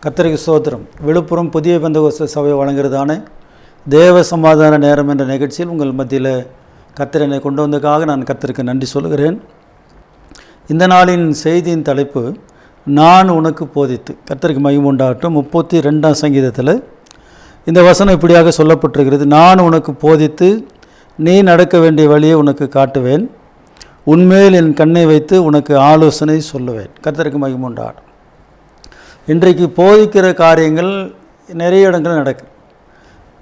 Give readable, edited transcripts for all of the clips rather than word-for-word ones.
கர்த்தருக்கு ஸ்தோத்திரம். விழுப்புரம் புதிய பெந்தகோஸ்து சபை வழங்குகிறதான தேவ சமாதான நேரம் என்ற நிகழ்ச்சியில் உங்கள் மத்தியில் கர்த்தர் என்னை கொண்டு வந்ததுக்காக நான் கர்த்தருக்கு நன்றி சொல்கிறேன். இந்த நாளின் செய்தியின் தலைப்பு, நான் உனக்கு போதித்து. கர்த்தருக்கு மகிமை உண்டாகட்டும். 32ஆம் சங்கீதத்தில் இந்த வசனம் இப்படியாக சொல்லப்பட்டிருக்கிறது. நான் உனக்கு போதித்து நீ நடக்க வேண்டிய வழியை உனக்கு காட்டுவேன், உன்மேல் என் கண்ணை வைத்து உனக்கு ஆலோசனை சொல்லுவேன். கர்த்தருக்கு மகிமை உண்டாகட்டும். இன்றைக்கு போதிக்கிற காரியங்கள் நிறைய இடங்கள் நடக்குது.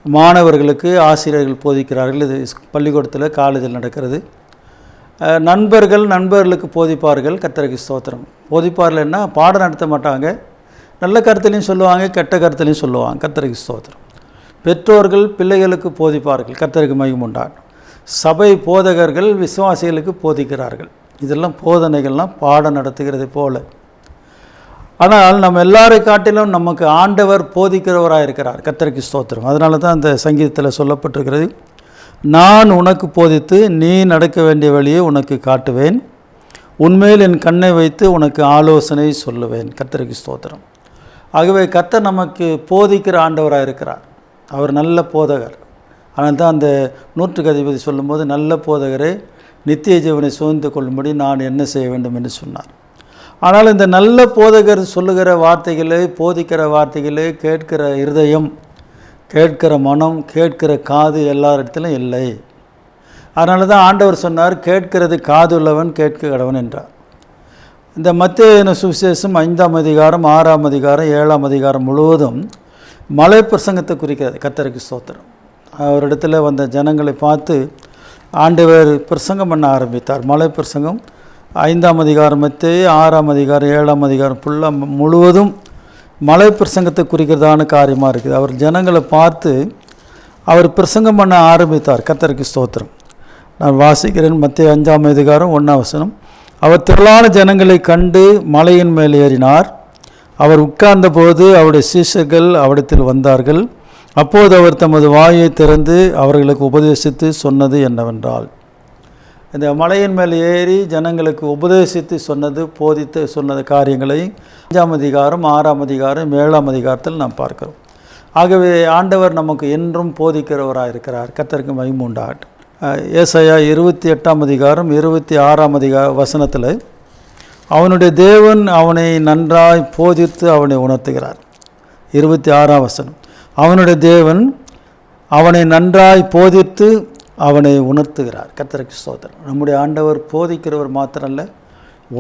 மாணவர்களுக்கு ஆசிரியர்கள் போதிக்கிறார்கள். இது பள்ளிக்கூடத்தில், காலேஜில் நடக்கிறது. நண்பர்களுக்கு போதிப்பார்கள். கர்த்தருக்கு ஸ்தோத்திரம். போதிப்பார்கள்னா பாடம் நடத்த மாட்டாங்க, நல்ல கருத்துலையும் சொல்லுவாங்க, கெட்ட கருத்துலையும் சொல்லுவாங்க. கர்த்தருக்கு ஸ்தோத்திரம். பெற்றோர்கள் பிள்ளைகளுக்கு போதிப்பார்கள். கர்த்தருக்கு மகிமை உண்டாகட்டும். சபை போதகர்கள் விசுவாசிகளுக்கு போதிக்கிறார்கள். இதெல்லாம் போதனைகள்லாம் பாடம் நடத்துகிறது போல. ஆனால் நம்ம எல்லாரை காட்டிலும் நமக்கு ஆண்டவர் போதிக்கிறவராக இருக்கிறார். கர்த்தருக்கு ஸ்தோத்திரம். அதனால தான் அந்த சங்கீதத்தில் சொல்லப்பட்டிருக்கிறது, நான் உனக்கு போதித்து நீ நடக்க வேண்டிய வழியை உனக்கு காட்டுவேன், உன்மேல் என் கண்ணை வைத்து உனக்கு ஆலோசனை சொல்லுவேன். கர்த்தருக்கு ஸ்தோத்திரம். ஆகவே கர்த்தர் நமக்கு போதிக்கிற ஆண்டவராக இருக்கிறார். அவர் நல்ல போதகர். ஆனால் தான் அந்த 100க்கு அதிபதி சொல்லும்போது, நல்ல போதகரே நித்திய ஜீவனை சுதந்தித்து கொள்ளும்படி நான் என்ன செய்ய வேண்டும் என்று சொன்னார். ஆனால் இந்த நல்ல போதகர் சொல்லுகிற வார்த்தைகளே, போதிக்கிற வார்த்தைகளே கேட்கிற இருதயம், கேட்கிற மனம், கேட்கிற காது எல்லாரிடத்திலும் இல்லை. அதனால தான் ஆண்டவர் சொன்னார், கேட்கிறது காது உள்ளவன் கேட்க கடவன் என்றார். இந்த மத்தேயு சுவிசேஷம் 5ஆம் அதிகாரம், 6ஆம் அதிகாரம், 7ஆம் அதிகாரம் முழுவதும் மலை பிரசங்கத்தை குறிக்கிறது. கர்த்தருக்கு ஸ்தோத்திரம். அவரிடத்துல வந்த ஜனங்களை பார்த்து ஆண்டவர் பிரசங்கம் பண்ண ஆரம்பித்தார். மலை பிரசங்கம் 5ஆம் அதிகாரம் மத்தேயு, 6ஆம் அதிகாரம், 7ஆம் அதிகாரம் ஃபுல்லாக முழுவதும் மலை பிரசங்கத்தை குறிக்கிறதான காரியமாக இருக்குது. அவர் ஜனங்களை பார்த்து அவர் பிரசங்கம் பண்ண ஆரம்பித்தார். கர்த்தருக்கு ஸ்தோத்திரம். நான் வாசிக்கிறேன். மத்தேயு 5ஆம் அதிகாரம் 1ஆம் வசனம். அவர் திரளான ஜனங்களை கண்டு மலையின் மேல் ஏறினார். அவர் உட்கார்ந்தபோது அவருடைய சீஷர்கள் அவரிடத்தில் வந்தார்கள். அப்போது அவர் தமது வாயை திறந்து அவர்களுக்கு உபதேசித்து சொன்னது என்னவென்றால், இந்த மலையின் மேல் ஏறி ஜனங்களுக்கு உபதேசித்து சொன்னது, போதித்து சொன்னது காரியங்களை 5ஆம் அதிகாரம், 6ஆம் அதிகாரம், 7ஆம் அதிகாரத்தில் நாம் பார்க்கிறோம். ஆகவே ஆண்டவர் நமக்கு என்றும் போதிக்கிறவராக இருக்கிறார். கர்த்தருக்கு மகிமை உண்டாகட்டும். ஏசாயா 28ஆம் அதிகாரம் 26ஆம் வசனத்தில், அவனுடைய தேவன் அவனை நன்றாய் போதித்து அவனை உணர்த்துகிறார். 26ஆம் வசனம், அவனுடைய தேவன் அவனை நன்றாய் போதித்து அவனை உணர்த்துகிறார். கர்த்தருக்கு ஸ்தோத்திரம். நம்முடைய ஆண்டவர் போதிக்கிறவர் மாத்திரமல்ல,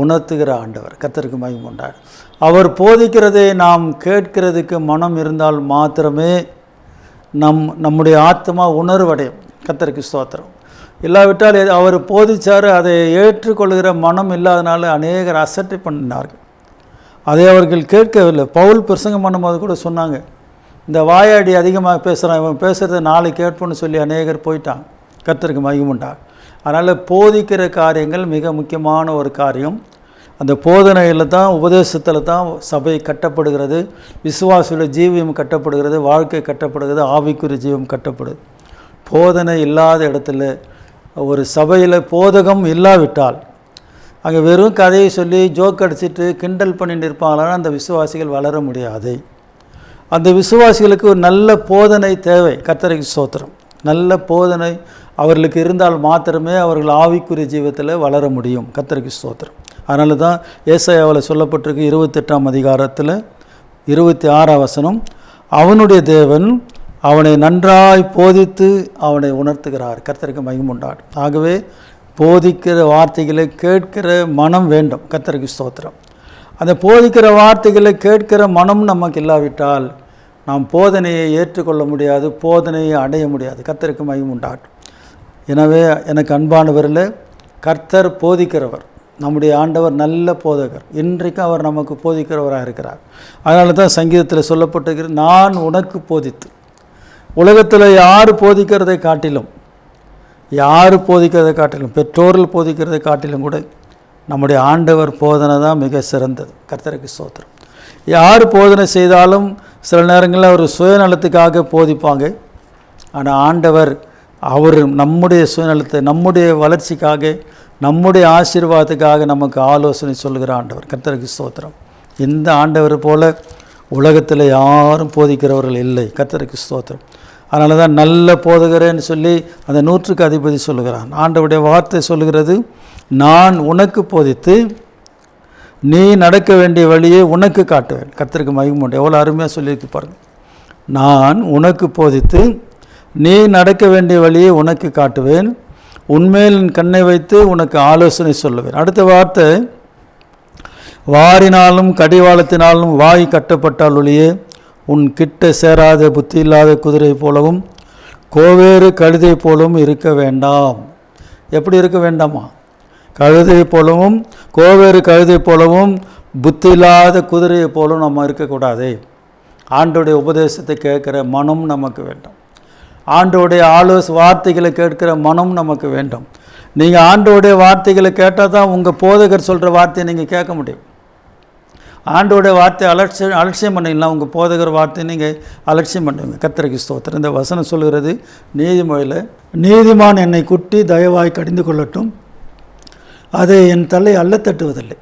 உணர்த்துகிற ஆண்டவர். கர்த்தருக்கு மகிமை உண்டாகும். அவர் போதிக்கிறதை நாம் கேட்கிறதுக்கு மனம் இருந்தால் மாத்திரமே நம்முடைய ஆத்மா உணர்வடையும். கர்த்தருக்கு ஸ்தோத்திரம். இல்லாவிட்டால் அவர் போதிச்சார், அதை ஏற்றுக்கொள்கிற மனம் இல்லாதனால அநேகர் அசட்டை பண்ணினார்கள். அதை அவர்கள் கேட்கவில்லை. பவுல் பிரசங்கம் பண்ணும்போது கூட சொன்னாங்க, இந்த வாயாடி அதிகமாக பேசுகிறான், இவன் பேசுகிறத நாளை கேட்போன்னு சொல்லி அநேகர் போயிட்டான். கர்த்தருக்கு மகிமை உண்டாகும். அதனால் போதிக்கிற காரியங்கள் மிக முக்கியமான ஒரு காரியம். அந்த போதனையில் தான், உபதேசத்தில் தான் சபை கட்டப்படுகிறது, விசுவாசியோட ஜீவியம் கட்டப்படுகிறது, வாழ்க்கை கட்டப்படுகிறது, ஆவிக்குரிய ஜீவம் கட்டப்படுது. போதனை இல்லாத இடத்துல, ஒரு சபையில் போதகம் இல்லாவிட்டால் அங்கே வெறும் கதையை சொல்லி ஜோக் அடிச்சுட்டு கிண்டல் பண்ணிட்டு இருப்பாங்களான்னா அந்த விசுவாசிகள் வளர முடியாது. அந்த விசுவாசிகளுக்கு ஒரு நல்ல போதனை தேவை. கர்த்தருக்கு ஸ்தோத்திரம். நல்ல போதனை அவர்களுக்கு இருந்தால் மாத்திரமே அவர்கள் ஆவிக்குரிய ஜீவத்தில் வளர முடியும். கர்த்தருக்கு ஸ்தோத்திரம். அதனால தான் ஏசாயாவில் சொல்லப்பட்டிருக்கு 28ஆம் அதிகாரத்தில் 26ஆம் வசனம், அவனுடைய தேவன் அவனை நன்றாய் போதித்து அவனை உணர்த்துகிறார். கர்த்தருக்கு மகிமை உண்டாகும். ஆகவே போதிக்கிற வார்த்தைகளை கேட்கிற மனம் வேண்டும். கர்த்தருக்கு ஸ்தோத்திரம். அந்த போதிக்கிற வார்த்தைகளை கேட்கிற மனம் நமக்கு இல்லாவிட்டால் நாம் போதனையை ஏற்றுக்கொள்ள முடியாது, போதனையை அடைய முடியாது. கர்த்தருக்கு மகிமை உண்டாகும். எனவே எனக்கு அன்பானவரில், கர்த்தர் போதிக்கிறவர். நம்முடைய ஆண்டவர் நல்ல போதகர். இன்றைக்கும் அவர் நமக்கு போதிக்கிறவராக இருக்கிறார். அதனால தான் சங்கீதத்தில் சொல்லப்பட்டிருக்கிறது, நான் உனக்கு போதித்து. உலகத்தில் யார் போதிக்கிறதை காட்டிலும், பெற்றோர்கள் போதிக்கிறதை காட்டிலும் கூட நம்முடைய ஆண்டவர் போதனை தான் மிக சிறந்தது. கர்த்தருக்கு ஸ்தோத்திரம். யார் போதனை செய்தாலும் சில நேரங்களில் அவர் சுயநலத்துக்காக போதிப்பாங்க. ஆனால் ஆண்டவர் அவர் நம்முடைய சுயநலத்தை, நம்முடைய வளர்ச்சிக்காக, நம்முடைய ஆசீர்வாதத்துக்காக நமக்கு ஆலோசனை சொல்கிற ஆண்டவர். கர்த்தருக்கு ஸ்தோத்திரம். இந்த ஆண்டவர் போல உலகத்தில் யாரும் போதிக்கிறவர்கள் இல்லை. கர்த்தருக்கு ஸ்தோத்திரம். அதனால தான் நல்ல போதகரேன்னு சொல்லி அந்த 100க்கு அதிபதி சொல்லுகிறான். ஆண்டவருடைய வார்த்தை சொல்லுகிறது, நான் உனக்கு போதித்து நீ நடக்க வேண்டிய வழியை உனக்கு காட்டுவேன். கர்த்தருக்கு மகிமை உண்டு. எவ்வளோ அருமையாக சொல்லியிருக்கு பாருங்கள். நான் உனக்கு போதித்து நீ நடக்க வேண்டிய வழியை உனக்கு காட்டுவேன், உன்மேல் என் கண்ணை வைத்து உனக்கு ஆலோசனை சொல்லுவேன். அடுத்த வார்த்தை, வாரினாலும் கடிவாளத்தினாலும் வாய் கட்டப்பட்டால் ஒழியே உன் கிட்ட சேராத புத்தி இல்லாத குதிரை போலவும் கோவேறு கழுதை போலவும் இருக்க வேண்டாம். எப்படி இருக்க வேண்டாமா? கழுதை போலவும் கோவேறு கழுதை போலவும் புத்தி இல்லாத குதிரையை போலவும் நம்ம இருக்கக்கூடாது. ஆண்டோடைய உபதேசத்தை கேட்குற மனம் நமக்கு வேண்டும். ஆண்டோடைய வார்த்தைகளை கேட்கிற மனம் நமக்கு வேண்டும். நீங்கள் ஆண்டோடைய வார்த்தைகளை கேட்டால் தான் உங்கள் போதகர் சொல்கிற வார்த்தையை நீங்கள் கேட்க முடியும். ஆண்டோடைய வார்த்தை அலட்சியம் பண்ணிங்கன்னா உங்கள் போதகர் வார்த்தையை நீங்கள் அலட்சியம் பண்ணுவீங்க. கர்த்தருக்கு ஸ்தோத்திரம். இந்த வசனம் சொல்கிறது நீதிமொழியில், நீதிமான் என்னை குட்டி தயவாய் கடிந்து கொள்ளட்டும், அதை என் தலை அல்ல தட்டுவதில்லை.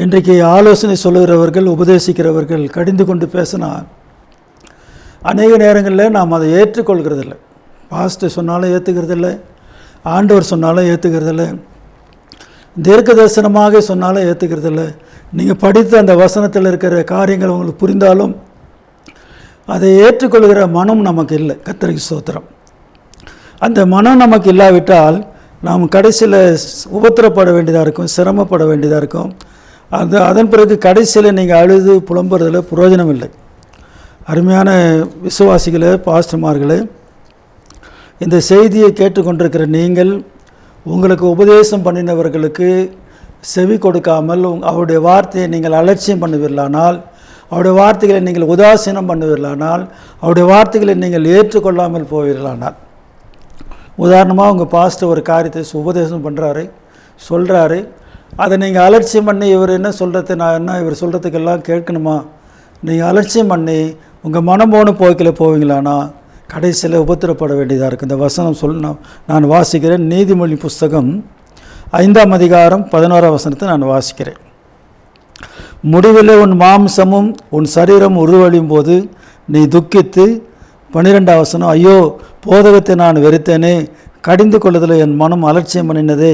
இன்றைக்கு ஆலோசனை சொல்லுகிறவர்கள், உபதேசிக்கிறவர்கள் கடிந்து கொண்டு பேசினா அநேக நேரங்களில் நாம் அதை ஏற்றுக்கொள்கிறதில்லை. பாஸ்டர் சொன்னாலும் ஏற்றுக்கிறதில்லை, ஆண்டவர் சொன்னாலும் ஏற்றுக்கிறதில்லை, தீர்க்க தரிசனமாக சொன்னாலும் ஏற்றுக்கிறதில்லை. நீங்கள் படித்த அந்த வசனத்தில் இருக்கிற காரியங்கள் உங்களுக்கு புரிந்தாலும் அதை ஏற்றுக்கொள்கிற மனம் நமக்கு இல்லை. கர்த்தருக்கு ஸ்தோத்திரம். அந்த மனம் நமக்கு இல்லாவிட்டால் நாம் கடைசியில் உபத்திரப்பட வேண்டியதாக இருக்கும், சிரமப்பட வேண்டியதாக இருக்கும். அதன் பிறகு கடைசியில் நீங்கள் அழுது புலம்புறதில் பிரயோஜனம் இல்லை. அருமையான விசுவாசிகளே, பாஸ்டர்மார்களே, இந்த செய்தியை கேட்டுக்கொண்டிருக்கிற நீங்கள் உங்களுக்கு உபதேசம் பண்ணினவர்களுக்கு செவி கொடுக்காமல் அவருடைய வார்த்தையை நீங்கள் அலட்சியம் பண்ணுவீர்களானால், அவருடைய வார்த்தைகளை நீங்கள் உதாசீனம் பண்ணுவீர்களானால், அவருடைய வார்த்தைகளை நீங்கள் ஏற்றுக்கொள்ளாமல் போவீர்களானால், உதாரணமாக உங்கள் பாஸ்டர் ஒரு காரியத்தை உபதேசம் பண்ணுறாரு, சொல்கிறாரு, அதை நீங்கள் அலட்சியம் பண்ணி இவர் என்ன சொல்கிறது, நான் என்ன இவர் சொல்கிறதுக்கெல்லாம் கேட்கணுமா, நீங்கள் அலட்சியம் பண்ணி உங்கள் மனம் போன போக்கில் போவீங்களானா கடைசியில் உபத்திரப்பட வேண்டியதாக இருக்குது. இந்த வசனம் நான் வாசிக்கிறேன். நீதிமொழி புஸ்தகம் 5ஆம் அதிகாரம் 11ஆம் வசனத்தை நான் வாசிக்கிறேன். முடிவில் உன் மாம்சமும் உன் சரீரம் உருவழியும் போது நீ துக்கித்து, 12ஆம் வசனம், ஐயோ போதகத்தை நான் வெறுத்தேனே, கடிந்து கொள்ளுதலை என் மனம் அலட்சியம் பண்ணினதே.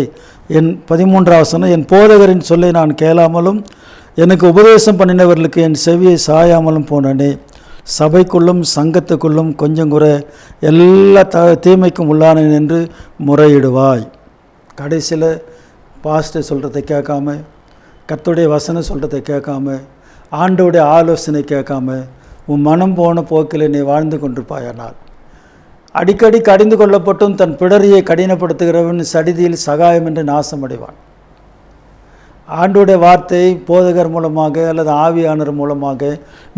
13ஆம் வசனம், என் போதகரின் சொல்லை நான் கேளாமலும் எனக்கு உபதேசம் பண்ணினவர்களுக்கு என் செவியை சாயாமலும் போனேனே. சபைக்குள்ளும் சங்கத்துக்குள்ளும் கொஞ்சம் குறை எல்லா தீமைக்கும் உள்ளானேன் என்று முறையிடுவாய். கடைசியில் பாஸ்டர் சொல்கிறத கேட்காம, கர்த்தருடைய வசனம் சொல்கிறத கேட்காம, ஆண்டோடைய ஆலோசனை கேட்காம உன் மனம் போன போக்கில் நீ வாழ்ந்து கொண்டிருப்பாயானால், அடிக்கடி கடிந்து கொள்ளப்பட்டும் தன் பிடரியை கடினப்படுத்துகிறவன் சடிதியில் சகாயம் என்று நாசமடைவான். ஆண்டோடைய வார்த்தை போதகர் மூலமாக அல்லது ஆவியானவர் மூலமாக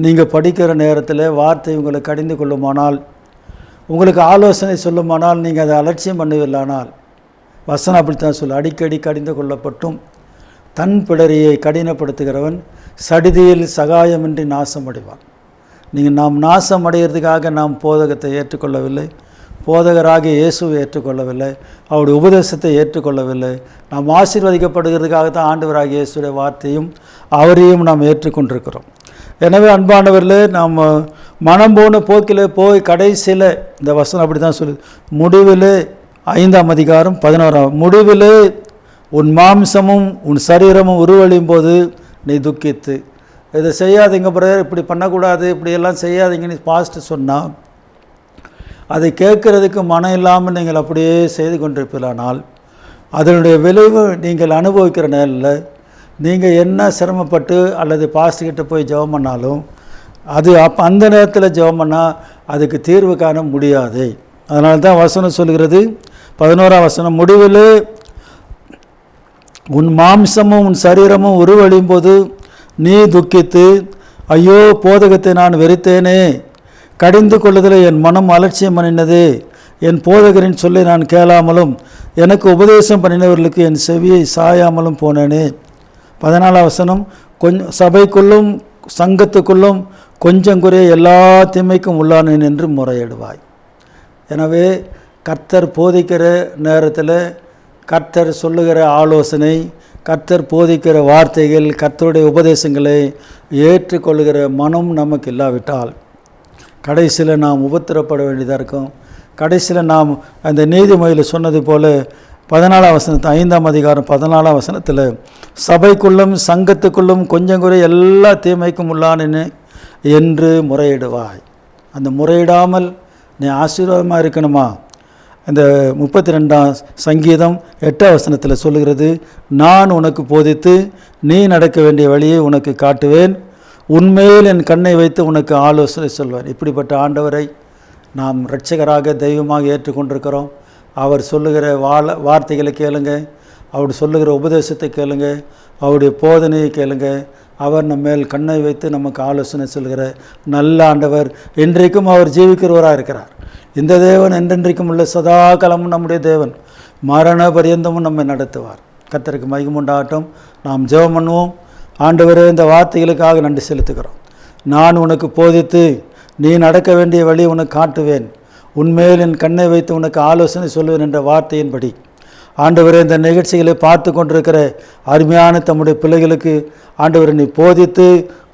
நீங்கள் படிக்கிற நேரத்தில் வார்த்தை உங்களை கடிந்து கொள்ளுமானால், உங்களுக்கு ஆலோசனை சொல்லுமானால், நீங்கள் அதை அலட்சியம் பண்ணுவீர்களானால், வசனம் அப்படித்தான் சொல்ல, அடிக்கடி கடிந்து கொள்ளப்பட்டும் தன் பிடரியை கடினப்படுத்துகிறவன் சடிதியில் சகாயமின்றி நாசமடைவான். நாம் நாசம் அடைகிறதுக்காக நாம் போதகத்தை ஏற்றுக்கொள்ளவில்லை, போதகராகிய இயேசுவை ஏற்றுக்கொள்ளவில்லை, அவருடைய உபதேசத்தை ஏற்றுக்கொள்ளவில்லை. நாம் ஆசீர்வதிக்கப்படுகிறதுக்காக தான் ஆண்டவராகிய இயேசுடைய வார்த்தையும் அவரையும் நாம் ஏற்றுக்கொண்டிருக்கிறோம். எனவே அன்பானவர்களே, நாம் மனம் போன போக்கில் போய் கடைசியில் இந்த வசனம் அப்படி தான் சொல்லுது. முடிவில் 5ஆம் அதிகாரம் 11ஆம், முடிவில் உன் மாம்சமும் உன் சரீரமும் உருவழியும் போது நீ துக்கித்து, இதை செய்யாதீங்க பிரதர், இப்படி பண்ணக்கூடாது, இப்படியெல்லாம் செய்யாதீங்கன்னு பாஸ்டர் சொன்னால், அதை கேட்குறதுக்கு மனம் இல்லாமல் நீங்கள் அப்படியே செய்து கொண்டிருப்பீர்களானால், அதனுடைய விளைவு நீங்கள் அனுபவிக்கிற நேரில் நீங்கள் என்ன சிரமப்பட்டு அல்லது பாஸ்டர்கிட்ட போய் ஜெபம் பண்ணாலும் அது அந்த நேரத்தில் ஜெபம் பண்ணால் அதுக்கு தீர்வு காண முடியாது. அதனால தான் வசனம் சொல்கிறது, 11ஆம் வசனம், முடிவில் உன் மாம்சமும் உன் சரீரமும் உருவழியும் போது நீ துக்கித்து, ஐயோ போதகத்தை நான் வெறுத்தேனே, கடிந்து கொள்ளுதலை என் மனம் அலட்சியம் பண்ணினது, என் போதகரின் சொல்லை நான் கேளாமலும் எனக்கு உபதேசம் பண்ணினவர்களுக்கு என் செவியை சாயாமலும் போனேனே. 14ஆம் வசனம், சபைக்குள்ளும் சங்கத்துக்குள்ளும் கொஞ்சம் குறைய எல்லா தீமைக்கும் உள்ளானேன் என்று முறையிடுவாய். எனவே கர்த்தர் போதிக்கிற நேரத்தில், கர்த்தர் சொல்லுகிற ஆலோசனை, கர்த்தர் போதிக்கிற வார்த்தைகள், கர்த்தருடைய உபதேசங்களை ஏற்றுக்கொள்கிற மனம் நமக்கு இல்லாவிட்டால் கடைசியில் நாம் உபத்திரப்பட வேண்டியதாக இருக்கும். கடைசியில் நாம் அந்த நீதிமொழியில் சொன்னது போல் 14ஆம் வசனத்தில் 5ஆம் அதிகாரம் 14ஆம் வசனத்தில் சபைக்குள்ளும் சங்கத்துக்குள்ளும் கொஞ்சம் குறை எல்லா தீமைக்கும் உள்ளானேன்னு என்று முறையிடுவாய். அந்த முறையிடாமல் நீ ஆசீர்வாதமாக இருக்கணுமா? அந்த 32ஆம் சங்கீதம் 8ஆம் வசனத்தில் சொல்லுகிறது, நான் உனக்கு போதித்து நீ நடக்க வேண்டிய வழியை உனக்கு காட்டுவேன், உன்மேல் என் கண்ணை வைத்து உனக்கு ஆலோசனை சொல்வேன். இப்படிப்பட்ட ஆண்டவரை நாம் இரட்சகராக தெய்வமாக ஏற்றுக்கொண்டிருக்கிறோம். அவர் சொல்லுகிற வார்த்தைகளை கேளுங்க, அவர் சொல்லுகிற உபதேசத்தை கேளுங்க, அவருடைய போதனையை கேளுங்க. அவர் நம்ம மேல் கண்ணை வைத்து நமக்கு ஆலோசனை சொல்கிற நல்ல ஆண்டவர். இன்றைக்கும் அவர் ஜீவிக்கிறவராக இருக்கிறார். இந்த தேவன் என்றென்றைக்கும் உள்ள சதா காலமும் நம்முடைய தேவன், மரண பரியந்தமும் நம்மை நடத்துவார். கர்த்தருக்கு மகிமை உண்டாகட்டும். நாம் ஜெபம் பண்ணுவோம். ஆண்டவரே, இந்த வார்த்தைகளுக்காக நன்றி செலுத்துகிறோம். நான் உனக்கு போதித்து நீ நடக்க வேண்டிய வழி உனக்கு காட்டுவேன், உன்மேல் என் கண்ணை வைத்து உனக்கு ஆலோசனை சொல்வேன் என்ற வார்த்தையின்படி ஆண்டவரே, இந்த நிகழ்ச்சிகளை பார்த்து கொண்டிருக்கிற அருமையான தம்முடைய பிள்ளைகளுக்கு ஆண்டவரை நீ போதித்து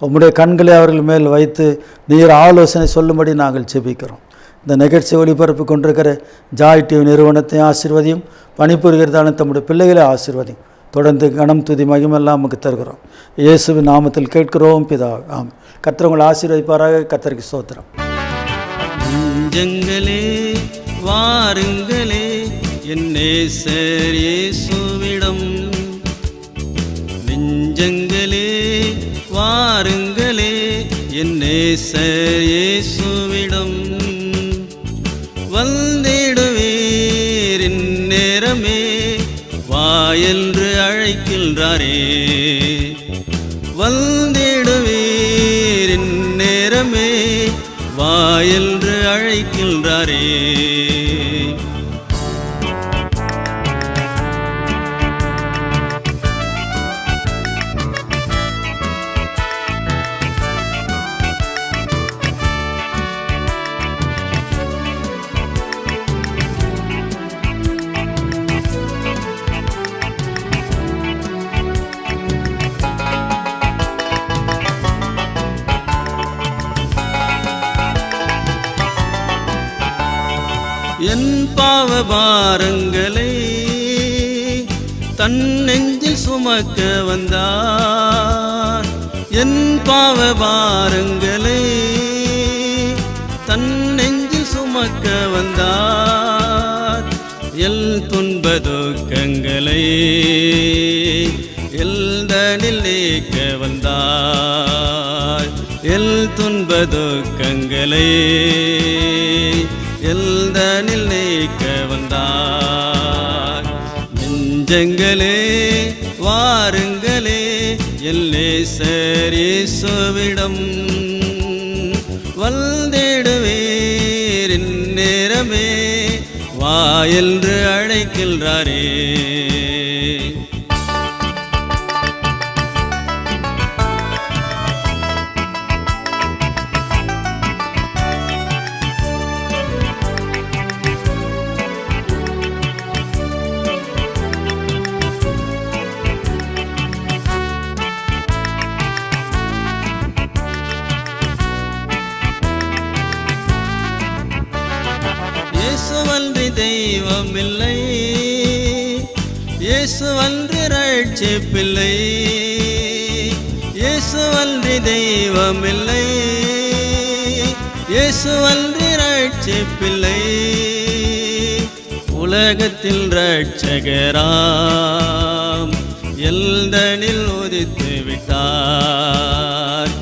உம்முடைய கண்களை அவர்கள் மேல் வைத்து நீர் ஆலோசனை சொல்லும்படி நாங்கள் ஜெபிக்கிறோம். இந்த நிகழ்ச்சி ஒளிபரப்பு கொண்டிருக்கிற ஜாய் டிவி நிறுவனத்தை ஆசீர்வதியும், பணிபுரிகிறதான தம்முடைய பிள்ளைகளை ஆசீர்வதியும். தொடர்ந்து கனம் துதி மகிமெல்லாம் நமக்கு தருகிறோம். இயேசுவின் நாமத்தில் கேட்கிறோம் பிதாவே, ஆமென். கர்த்தர் உங்களை ஆசீர்வதிப்பாராக. கர்த்தருக்கு ஸ்தோத்திரம். நெஞ்சங்களே வாருங்களே என் நேசர் இயேசுவிடம், நெஞ்சங்களே வாருங்களே என் நேசர் இயேசுவிடம், வந்திடுவீர் இந்நேரமே வா என்று அழைக்கின்றாரே, வந்திடுவீர் இந்நேரமே வா என்று அழைக்கின்றாரே. என் பாவ பாரங்களை தன் நெஞ்சில் சுமக்க வந்தார், என் பாவ பாரங்களை தன் நெஞ்சில் சுமக்க வந்தார், எல் துன்ப துக்கங்களை எல்தனில் நீக்க வந்தார், எல் துன்ப துக்கங்களை எல்தனில் நீக்க வந்தார். நெஞ்சங்களே வாருங்களே என் நேசர் இயேசுவிடம், வந்திடுவீர் இந்நேரமே வா என்று அழைக்கின்றாரே. இயேசுவன்றி தெய்வமில்லை, இயேசுவன்றி ரட்சிப்பில்லை, இயேசுவன்றி தெய்வமில்லை, இயேசுவன்றி ரட்சிப்பில்லை, உலகத்தில் ரட்சகராம் எல்தனில் உதித்து விட்டார்.